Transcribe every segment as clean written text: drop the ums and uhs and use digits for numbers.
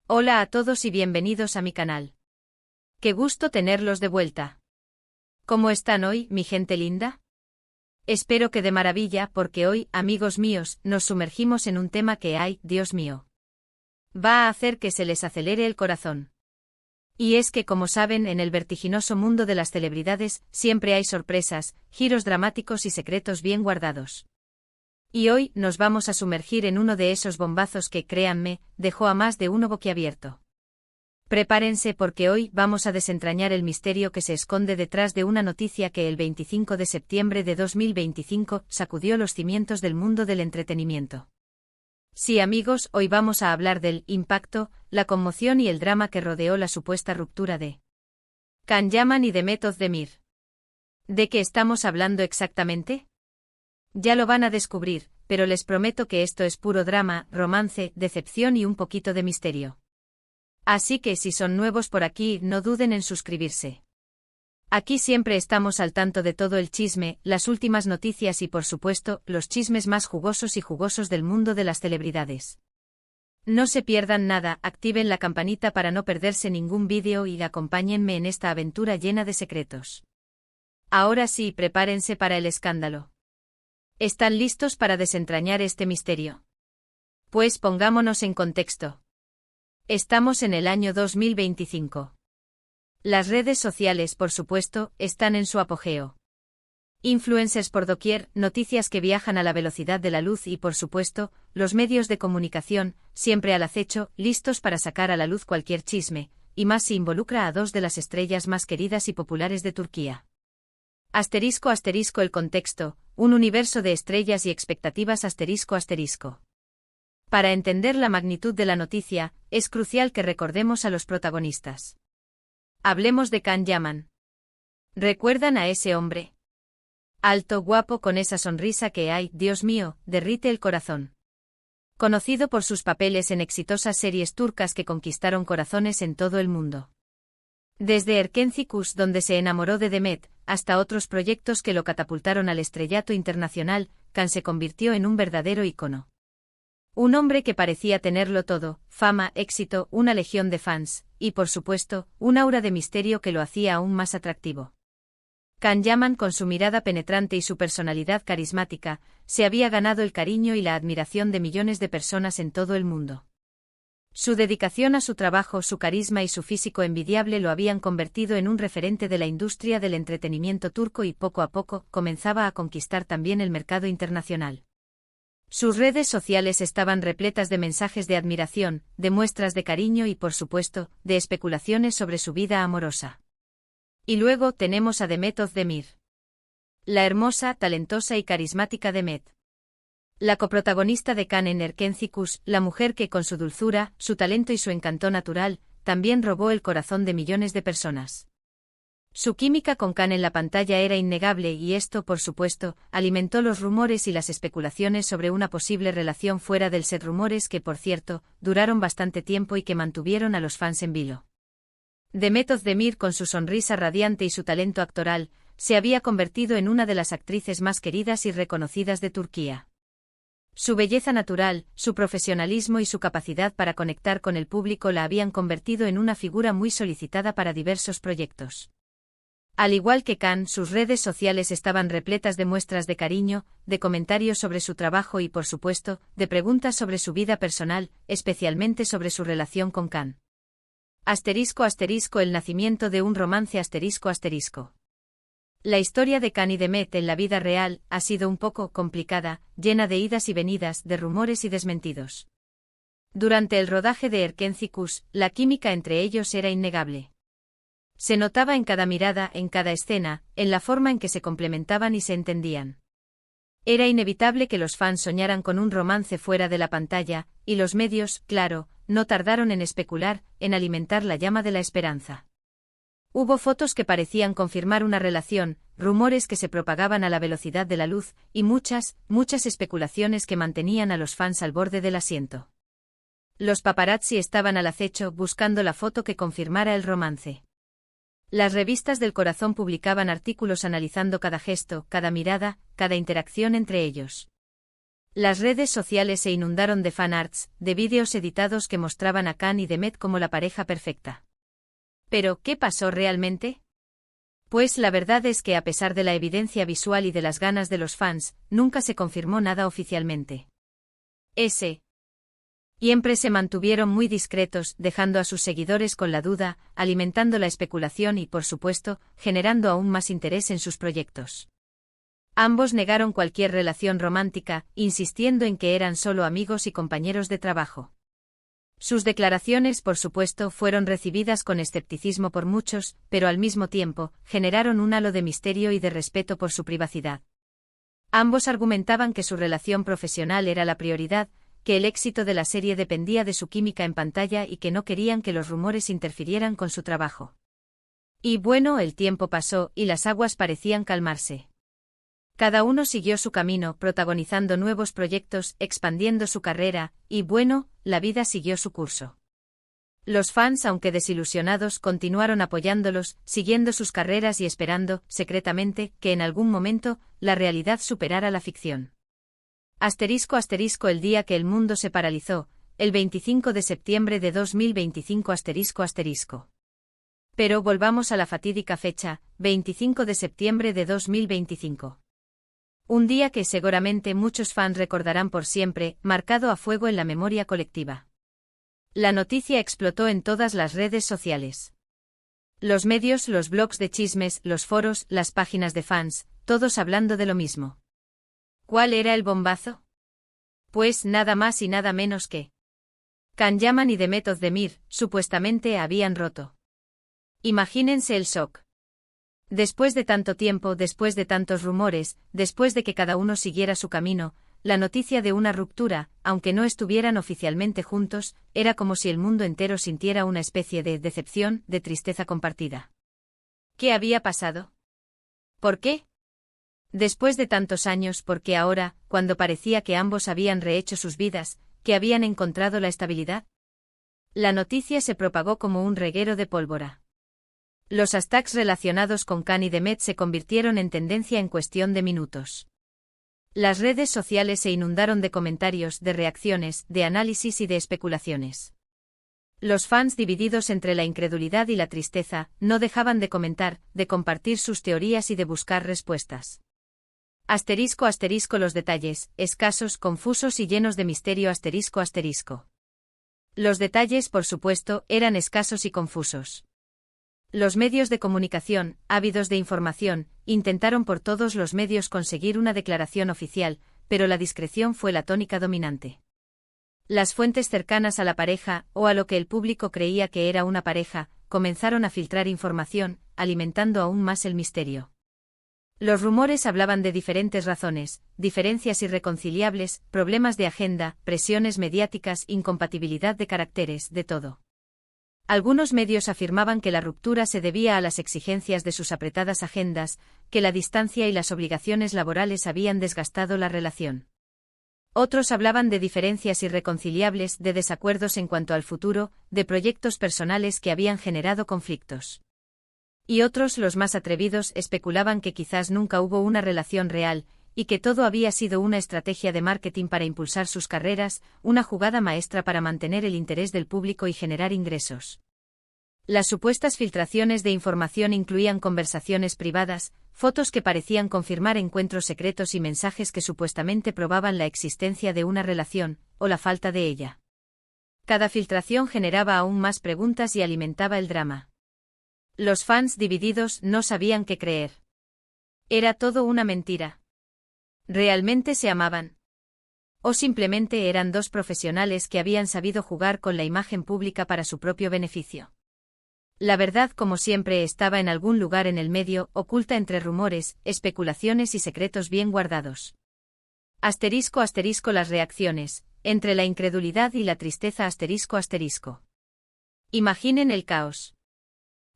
Hola a todos y bienvenidos a mi canal. Qué gusto tenerlos de vuelta. ¿Cómo están hoy, mi gente linda? Espero que de maravilla porque hoy, amigos míos, nos sumergimos en un tema que, ay, Dios mío, va a hacer que se les acelere el corazón. Y es que, como saben, en el vertiginoso mundo de las celebridades, siempre hay sorpresas, giros dramáticos y secretos bien guardados. Y hoy nos vamos a sumergir en uno de esos bombazos que, créanme, dejó a más de uno boquiabierto. Prepárense porque hoy vamos a desentrañar el misterio que se esconde detrás de una noticia que el 25 de septiembre de 2025 sacudió los cimientos del mundo del entretenimiento. Sí, amigos, hoy vamos a hablar del impacto, la conmoción y el drama que rodeó la supuesta ruptura de Can Yaman y Demet Özdemir. ¿De qué estamos hablando exactamente? Ya lo van a descubrir, pero les prometo que esto es puro drama, romance, decepción y un poquito de misterio. Así que si son nuevos por aquí, no duden en suscribirse. Aquí siempre estamos al tanto de todo el chisme, las últimas noticias y por supuesto, los chismes más jugosos y jugosos del mundo de las celebridades. No se pierdan nada, activen la campanita para no perderse ningún vídeo y acompáñenme en esta aventura llena de secretos. Ahora sí, prepárense para el escándalo. ¿Están listos para desentrañar este misterio? Pues pongámonos en contexto. Estamos en el año 2025. Las redes sociales, por supuesto, están en su apogeo. Influencers por doquier, noticias que viajan a la velocidad de la luz y, por supuesto, los medios de comunicación, siempre al acecho, listos para sacar a la luz cualquier chisme, y más si involucra a dos de las estrellas más queridas y populares de Turquía. Asterisco asterisco el contexto, un universo de estrellas y expectativas asterisco asterisco. Para entender la magnitud de la noticia, es crucial que recordemos a los protagonistas. Hablemos de Can Yaman. ¿Recuerdan a ese hombre? Alto, guapo, con esa sonrisa que, ay, Dios mío, derrite el corazón. Conocido por sus papeles en exitosas series turcas que conquistaron corazones en todo el mundo. Desde Erkenci-Kuş, donde se enamoró de Demet, hasta otros proyectos que lo catapultaron al estrellato internacional, Can se convirtió en un verdadero ícono. Un hombre que parecía tenerlo todo, fama, éxito, una legión de fans, y por supuesto, un aura de misterio que lo hacía aún más atractivo. Can Yaman, con su mirada penetrante y su personalidad carismática, se había ganado el cariño y la admiración de millones de personas en todo el mundo. Su dedicación a su trabajo, su carisma y su físico envidiable lo habían convertido en un referente de la industria del entretenimiento turco y poco a poco comenzaba a conquistar también el mercado internacional. Sus redes sociales estaban repletas de mensajes de admiración, de muestras de cariño y, por supuesto, de especulaciones sobre su vida amorosa. Y luego tenemos a Demet Özdemir. La hermosa, talentosa y carismática Demet. La coprotagonista de Can en Erkenci-Kuş, la mujer que con su dulzura, su talento y su encanto natural, también robó el corazón de millones de personas. Su química con Can en la pantalla era innegable y esto, por supuesto, alimentó los rumores y las especulaciones sobre una posible relación fuera del set, rumores que, por cierto, duraron bastante tiempo y que mantuvieron a los fans en vilo. Demet Özdemir, con su sonrisa radiante y su talento actoral, se había convertido en una de las actrices más queridas y reconocidas de Turquía. Su belleza natural, su profesionalismo y su capacidad para conectar con el público la habían convertido en una figura muy solicitada para diversos proyectos. Al igual que Can, sus redes sociales estaban repletas de muestras de cariño, de comentarios sobre su trabajo y, por supuesto, de preguntas sobre su vida personal, especialmente sobre su relación con Can. Asterisco asterisco el nacimiento de un romance asterisco asterisco. La historia de Can y Demet en la vida real ha sido un poco complicada, llena de idas y venidas, de rumores y desmentidos. Durante el rodaje de Erkenci-Kuş, la química entre ellos era innegable. Se notaba en cada mirada, en cada escena, en la forma en que se complementaban y se entendían. Era inevitable que los fans soñaran con un romance fuera de la pantalla, y los medios, claro, no tardaron en especular, en alimentar la llama de la esperanza. Hubo fotos que parecían confirmar una relación, rumores que se propagaban a la velocidad de la luz, y muchas especulaciones que mantenían a los fans al borde del asiento. Los paparazzi estaban al acecho buscando la foto que confirmara el romance. Las revistas del corazón publicaban artículos analizando cada gesto, cada mirada, cada interacción entre ellos. Las redes sociales se inundaron de fanarts, de vídeos editados que mostraban a Khan y Demet como la pareja perfecta. ¿Pero qué pasó realmente? Pues la verdad es que a pesar de la evidencia visual y de las ganas de los fans, nunca se confirmó nada oficialmente. Siempre se mantuvieron muy discretos, dejando a sus seguidores con la duda, alimentando la especulación y, por supuesto, generando aún más interés en sus proyectos. Ambos negaron cualquier relación romántica, insistiendo en que eran solo amigos y compañeros de trabajo. Sus declaraciones, por supuesto, fueron recibidas con escepticismo por muchos, pero al mismo tiempo, generaron un halo de misterio y de respeto por su privacidad. Ambos argumentaban que su relación profesional era la prioridad, que el éxito de la serie dependía de su química en pantalla y que no querían que los rumores interfirieran con su trabajo. Y bueno, el tiempo pasó y las aguas parecían calmarse. Cada uno siguió su camino, protagonizando nuevos proyectos, expandiendo su carrera, y bueno, la vida siguió su curso. Los fans, aunque desilusionados, continuaron apoyándolos, siguiendo sus carreras y esperando, secretamente, que en algún momento, la realidad superara la ficción. *** El día que el mundo se paralizó, el 25 de septiembre de 2025 ***. Pero volvamos a la fatídica fecha, 25 de septiembre de 2025. Un día que seguramente muchos fans recordarán por siempre, marcado a fuego en la memoria colectiva. La noticia explotó en todas las redes sociales. Los medios, los blogs de chismes, los foros, las páginas de fans, todos hablando de lo mismo. ¿Cuál era el bombazo? Pues nada más y nada menos que Can Yaman y Demet Özdemir, supuestamente habían roto. Imagínense el shock. Después de tanto tiempo, después de tantos rumores, después de que cada uno siguiera su camino, la noticia de una ruptura, aunque no estuvieran oficialmente juntos, era como si el mundo entero sintiera una especie de decepción, de tristeza compartida. ¿Qué había pasado? ¿Por qué? Después de tantos años, ¿por qué ahora, cuando parecía que ambos habían rehecho sus vidas, que habían encontrado la estabilidad? La noticia se propagó como un reguero de pólvora. Los hashtags relacionados con Khan y Demet se convirtieron en tendencia en cuestión de minutos. Las redes sociales se inundaron de comentarios, de reacciones, de análisis y de especulaciones. Los fans, divididos entre la incredulidad y la tristeza, no dejaban de comentar, de compartir sus teorías y de buscar respuestas. *** Los detalles, escasos, confusos y llenos de misterio ***. Los detalles, por supuesto, eran escasos y confusos. Los medios de comunicación, ávidos de información, intentaron por todos los medios conseguir una declaración oficial, pero la discreción fue la tónica dominante. Las fuentes cercanas a la pareja, o a lo que el público creía que era una pareja, comenzaron a filtrar información, alimentando aún más el misterio. Los rumores hablaban de diferentes razones, diferencias irreconciliables, problemas de agenda, presiones mediáticas, incompatibilidad de caracteres, de todo. Algunos medios afirmaban que la ruptura se debía a las exigencias de sus apretadas agendas, que la distancia y las obligaciones laborales habían desgastado la relación. Otros hablaban de diferencias irreconciliables, de desacuerdos en cuanto al futuro, de proyectos personales que habían generado conflictos. Y otros, los más atrevidos, especulaban que quizás nunca hubo una relación real, y que todo había sido una estrategia de marketing para impulsar sus carreras, una jugada maestra para mantener el interés del público y generar ingresos. Las supuestas filtraciones de información incluían conversaciones privadas, fotos que parecían confirmar encuentros secretos y mensajes que supuestamente probaban la existencia de una relación, o la falta de ella. Cada filtración generaba aún más preguntas y alimentaba el drama. Los fans, divididos, no sabían qué creer. ¿Era todo una mentira? ¿Realmente se amaban? ¿O simplemente eran dos profesionales que habían sabido jugar con la imagen pública para su propio beneficio? La verdad, como siempre, estaba en algún lugar en el medio, oculta entre rumores, especulaciones y secretos bien guardados. *** Las reacciones, entre la incredulidad y la tristeza ***. Imaginen el caos.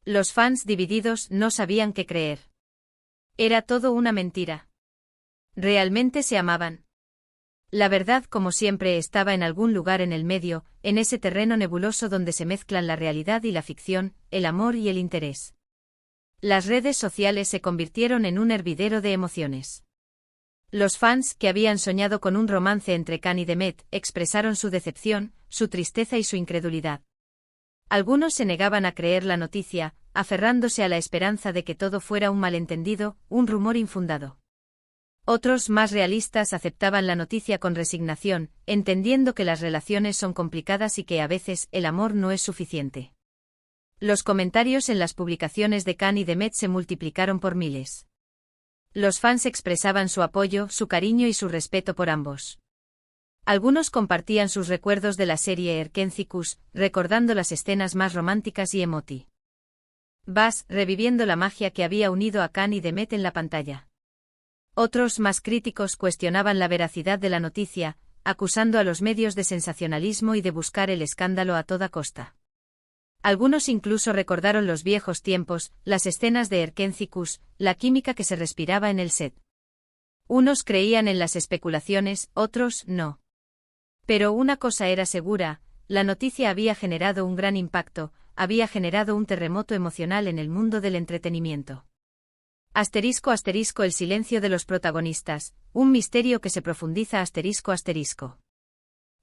Los fans, divididos, no sabían qué creer. ¿Era todo una mentira? ¿Realmente se amaban? La verdad, como siempre, estaba en algún lugar en el medio, en ese terreno nebuloso donde se mezclan la realidad y la ficción, el amor y el interés. Las redes sociales se convirtieron en un hervidero de emociones. Los fans, que habían soñado con un romance entre Khan y Demet, expresaron su decepción, su tristeza y su incredulidad. Algunos se negaban a creer la noticia, aferrándose a la esperanza de que todo fuera un malentendido, un rumor infundado. Otros, más realistas, aceptaban la noticia con resignación, entendiendo que las relaciones son complicadas y que a veces el amor no es suficiente. Los comentarios en las publicaciones de Khan y Demet se multiplicaron por miles. Los fans expresaban su apoyo, su cariño y su respeto por ambos. Algunos compartían sus recuerdos de la serie Erkencikus, recordando las escenas más románticas y emotivas, reviviendo la magia que había unido a Khan y Demet en la pantalla. Otros, más críticos, cuestionaban la veracidad de la noticia, acusando a los medios de sensacionalismo y de buscar el escándalo a toda costa. Algunos incluso recordaron los viejos tiempos, las escenas de Erkencikus, la química que se respiraba en el set. Unos creían en las especulaciones, otros no. Pero una cosa era segura, la noticia había generado un gran impacto, había generado un terremoto emocional en el mundo del entretenimiento. ***, el silencio de los protagonistas, un misterio que se profundiza ***.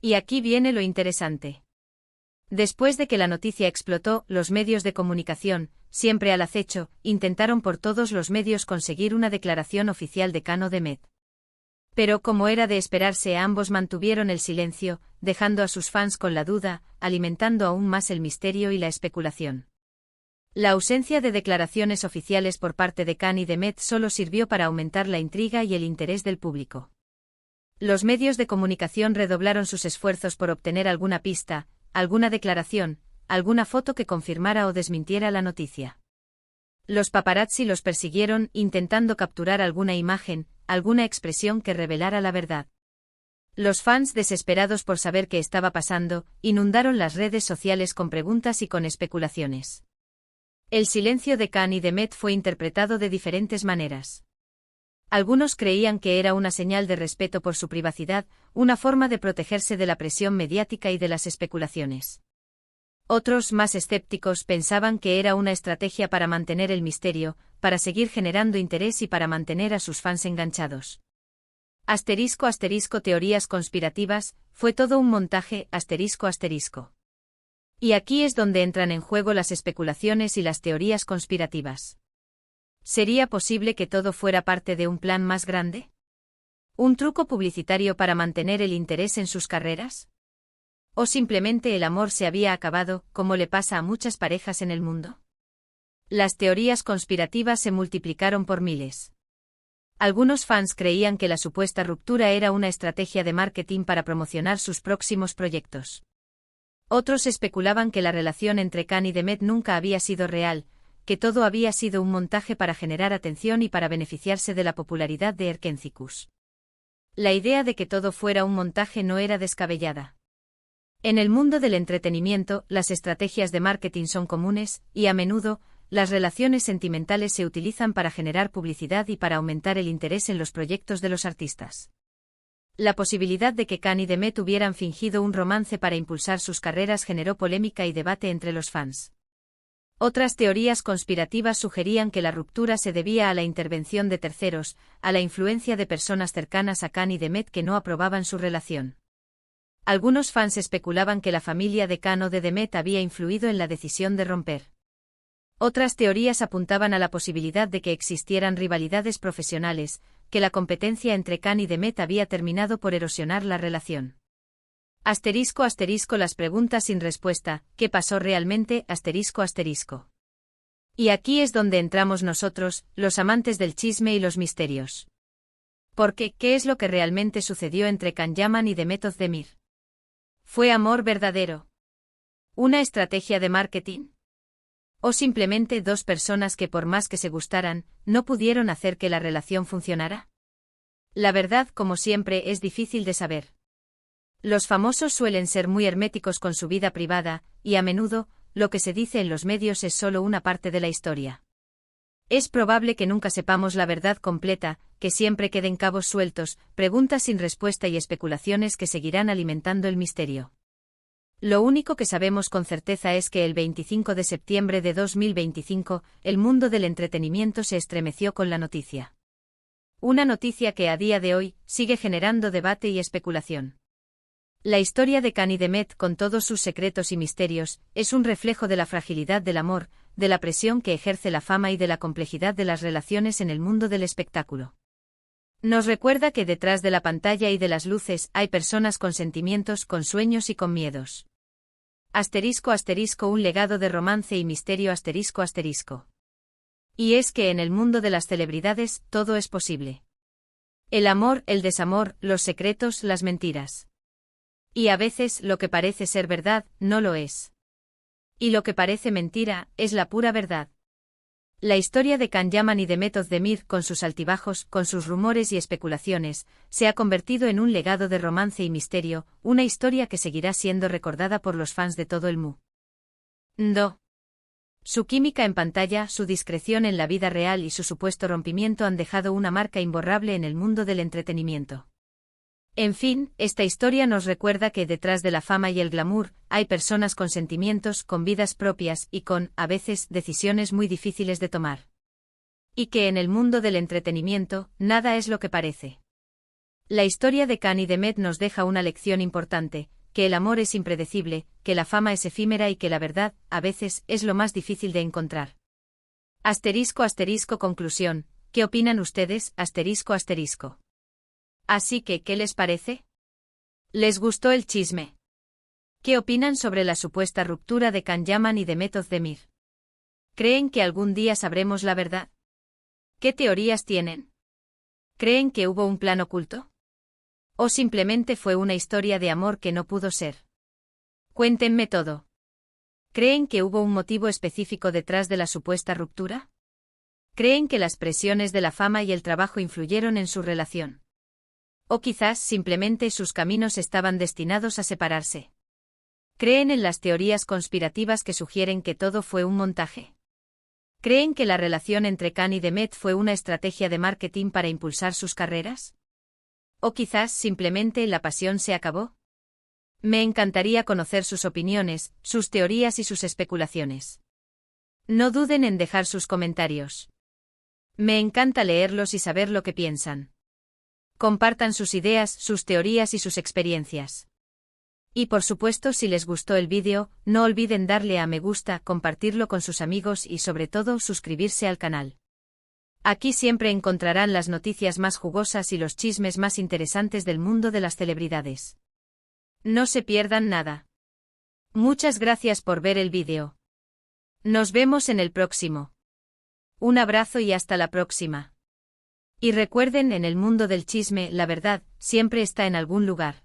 Y aquí viene lo interesante. Después de que la noticia explotó, los medios de comunicación, siempre al acecho, intentaron por todos los medios conseguir una declaración oficial de Khan o Demet. Pero como era de esperarse, ambos mantuvieron el silencio, dejando a sus fans con la duda, alimentando aún más el misterio y la especulación. La ausencia de declaraciones oficiales por parte de Khan y Demet solo sirvió para aumentar la intriga y el interés del público. Los medios de comunicación redoblaron sus esfuerzos por obtener alguna pista, alguna declaración, alguna foto que confirmara o desmintiera la noticia. Los paparazzi los persiguieron, intentando capturar alguna imagen, alguna expresión que revelara la verdad. Los fans, desesperados por saber qué estaba pasando, inundaron las redes sociales con preguntas y con especulaciones. El silencio de Khan y Demet fue interpretado de diferentes maneras. Algunos creían que era una señal de respeto por su privacidad, una forma de protegerse de la presión mediática y de las especulaciones. Otros, más escépticos, pensaban que era una estrategia para mantener el misterio, para seguir generando interés y para mantener a sus fans enganchados. ***, teorías conspirativas, fue todo un montaje, ***. Y aquí es donde entran en juego las especulaciones y las teorías conspirativas. ¿Sería posible que todo fuera parte de un plan más grande? ¿Un truco publicitario para mantener el interés en sus carreras? ¿O simplemente el amor se había acabado, como le pasa a muchas parejas en el mundo? Las teorías conspirativas se multiplicaron por miles. Algunos fans creían que la supuesta ruptura era una estrategia de marketing para promocionar sus próximos proyectos. Otros especulaban que la relación entre Khan y Demet nunca había sido real, que todo había sido un montaje para generar atención y para beneficiarse de la popularidad de Erkencikus. La idea de que todo fuera un montaje no era descabellada. En el mundo del entretenimiento, las estrategias de marketing son comunes, y a menudo, las relaciones sentimentales se utilizan para generar publicidad y para aumentar el interés en los proyectos de los artistas. La posibilidad de que Khan y Demet hubieran fingido un romance para impulsar sus carreras generó polémica y debate entre los fans. Otras teorías conspirativas sugerían que la ruptura se debía a la intervención de terceros, a la influencia de personas cercanas a Khan y Demet que no aprobaban su relación. Algunos fans especulaban que la familia de Khan o de Demet había influido en la decisión de romper. Otras teorías apuntaban a la posibilidad de que existieran rivalidades profesionales, que la competencia entre Khan y Demet había terminado por erosionar la relación. ***, las preguntas sin respuesta, ¿qué pasó realmente? ***. Y aquí es donde entramos nosotros, los amantes del chisme y los misterios. Porque, ¿qué es lo que realmente sucedió entre Khan Yaman y Demet Özdemir? ¿Fue amor verdadero? ¿Una estrategia de marketing? ¿O simplemente dos personas que por más que se gustaran, no pudieron hacer que la relación funcionara? La verdad, como siempre, es difícil de saber. Los famosos suelen ser muy herméticos con su vida privada, y a menudo, lo que se dice en los medios es solo una parte de la historia. Es probable que nunca sepamos la verdad completa, que siempre queden cabos sueltos, preguntas sin respuesta y especulaciones que seguirán alimentando el misterio. Lo único que sabemos con certeza es que el 25 de septiembre de 2025, el mundo del entretenimiento se estremeció con la noticia. Una noticia que a día de hoy sigue generando debate y especulación. La historia de Cán y de Met, con todos sus secretos y misterios, es un reflejo de la fragilidad del amor, de la presión que ejerce la fama y de la complejidad de las relaciones en el mundo del espectáculo. Nos recuerda que detrás de la pantalla y de las luces hay personas con sentimientos, con sueños y con miedos. ***, un legado de romance y misterio ***. Y es que en el mundo de las celebridades todo es posible. El amor, el desamor, los secretos, las mentiras. Y a veces lo que parece ser verdad, no lo es. Y lo que parece mentira, es la pura verdad. La historia de Can Yaman y de Met Özdemir, con sus altibajos, con sus rumores y especulaciones, se ha convertido en un legado de romance y misterio, una historia que seguirá siendo recordada por los fans de todo el mundo. Su química en pantalla, su discreción en la vida real y su supuesto rompimiento han dejado una marca imborrable en el mundo del entretenimiento. En fin, esta historia nos recuerda que detrás de la fama y el glamour, hay personas con sentimientos, con vidas propias y con, a veces, decisiones muy difíciles de tomar. Y que en el mundo del entretenimiento, nada es lo que parece. La historia de Can y de Met nos deja una lección importante, que el amor es impredecible, que la fama es efímera y que la verdad, a veces, es lo más difícil de encontrar. ***, conclusión. ¿Qué opinan ustedes? ***. Así que, ¿qué les parece? ¿Les gustó el chisme? ¿Qué opinan sobre la supuesta ruptura de Can Yaman y de Met Özdemir? ¿Creen que algún día sabremos la verdad? ¿Qué teorías tienen? ¿Creen que hubo un plan oculto? ¿O simplemente fue una historia de amor que no pudo ser? Cuéntenme todo. ¿Creen que hubo un motivo específico detrás de la supuesta ruptura? ¿Creen que las presiones de la fama y el trabajo influyeron en su relación? ¿O quizás simplemente sus caminos estaban destinados a separarse? ¿Creen en las teorías conspirativas que sugieren que todo fue un montaje? ¿Creen que la relación entre Can y de Met fue una estrategia de marketing para impulsar sus carreras? ¿O quizás simplemente la pasión se acabó? Me encantaría conocer sus opiniones, sus teorías y sus especulaciones. No duden en dejar sus comentarios. Me encanta leerlos y saber lo que piensan. Compartan sus ideas, sus teorías y sus experiencias. Y por supuesto, si les gustó el vídeo, no olviden darle a me gusta, compartirlo con sus amigos y sobre todo suscribirse al canal. Aquí siempre encontrarán las noticias más jugosas y los chismes más interesantes del mundo de las celebridades. No se pierdan nada. Muchas gracias por ver el vídeo. Nos vemos en el próximo. Un abrazo y hasta la próxima. Y recuerden, en el mundo del chisme, la verdad siempre está en algún lugar.